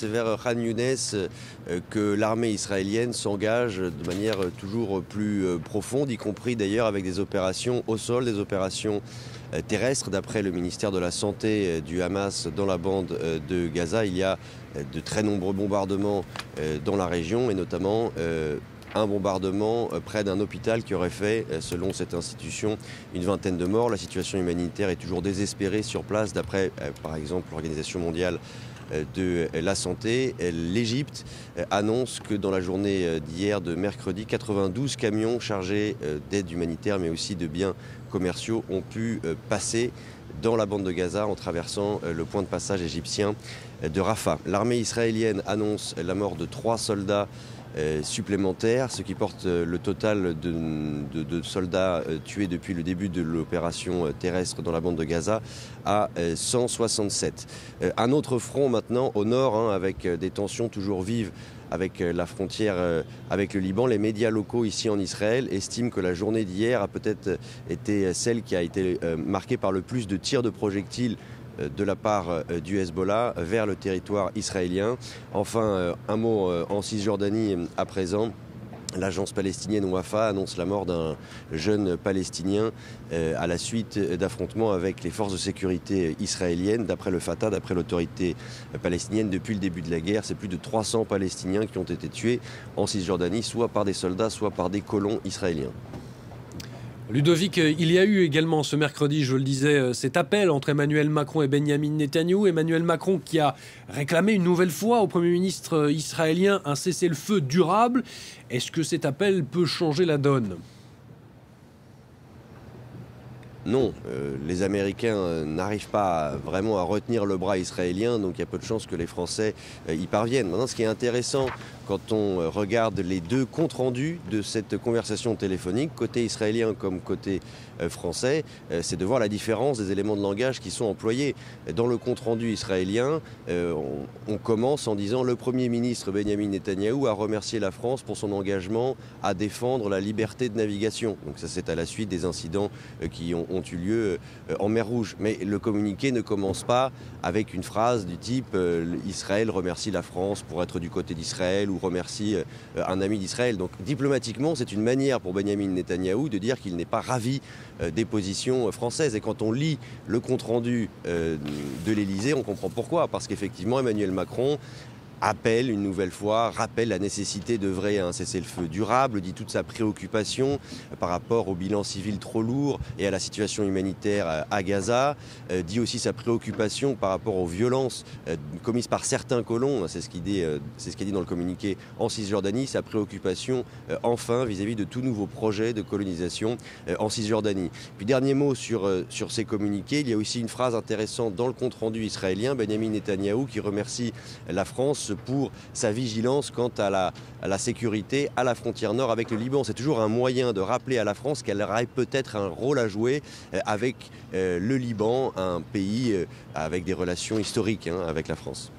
C'est vers Khan Younes que l'armée israélienne s'engage de manière toujours plus profonde, y compris d'ailleurs avec des opérations au sol, des opérations terrestres. D'après le ministère de la Santé du Hamas dans la bande de Gaza, il y a de très nombreux bombardements dans la région et notamment un bombardement près d'un hôpital qui aurait fait, selon cette institution, une vingtaine de morts. La situation humanitaire est toujours désespérée sur place, d'après, par exemple, l'Organisation mondiale de la santé. L'Égypte annonce que dans la journée d'hier, de mercredi, 92 camions chargés d'aide humanitaire, mais aussi de biens commerciaux, ont pu passer dans la bande de Gaza en traversant le point de passage égyptien de Rafah. L'armée israélienne annonce la mort de 3 soldats supplémentaires, ce qui porte le total de soldats tués depuis le début de l'opération terrestre dans la bande de Gaza à 167. Un autre front maintenant au nord, avec des tensions toujours vives avec la frontière avec le Liban. Les médias locaux ici en Israël estiment que la journée d'hier a peut-être été celle qui a été marquée par le plus de tirs de projectiles de la part du Hezbollah vers le territoire israélien. Enfin, un mot en Cisjordanie à présent. L'agence palestinienne Wafa annonce la mort d'un jeune Palestinien à la suite d'affrontements avec les forces de sécurité israéliennes. D'après le Fatah, d'après l'autorité palestinienne, depuis le début de la guerre, c'est plus de 300 Palestiniens qui ont été tués en Cisjordanie, soit par des soldats, soit par des colons israéliens. Ludovic, il y a eu également ce mercredi, je le disais, cet appel entre Emmanuel Macron et Benyamin Netanyahou. Emmanuel Macron qui a réclamé une nouvelle fois au Premier ministre israélien un cessez-le-feu durable. Est-ce que cet appel peut changer la donne ? Non, les Américains n'arrivent pas vraiment à retenir le bras israélien, donc il y a peu de chances que les Français y parviennent. Maintenant, ce qui est intéressant quand on regarde les deux comptes rendus de cette conversation téléphonique, côté israélien comme côté français, c'est de voir la différence des éléments de langage qui sont employés. Dans le compte rendu israélien, on commence en disant le Premier ministre Benyamin Netanyahou a remercié la France pour son engagement à défendre la liberté de navigation. Donc ça, c'est à la suite des incidents qui ont eu lieu en mer Rouge. Mais le communiqué ne commence pas avec une phrase du type Israël remercie la France pour être du côté d'Israël ou remercie un ami d'Israël. Donc diplomatiquement, c'est une manière pour Benyamin Netanyahou de dire qu'il n'est pas ravi des positions françaises. Et quand on lit le compte-rendu de l'Élysée, on comprend pourquoi. Parce qu'effectivement, Emmanuel Macron appelle une nouvelle fois, rappelle la nécessité d'œuvrer à un cessez-le-feu durable, dit toute sa préoccupation par rapport au bilan civil trop lourd et à la situation humanitaire à Gaza, dit aussi sa préoccupation par rapport aux violences commises par certains colons, c'est ce qu'il dit dans le communiqué, en Cisjordanie, sa préoccupation enfin vis-à-vis de tout nouveau projet de colonisation en Cisjordanie. Puis dernier mot sur ces communiqués, il y a aussi une phrase intéressante dans le compte-rendu israélien, Benyamin Netanyahou qui remercie la France pour sa vigilance quant à la sécurité à la frontière nord avec le Liban. C'est toujours un moyen de rappeler à la France qu'elle aurait peut-être un rôle à jouer avec le Liban, un pays avec des relations historiques avec la France.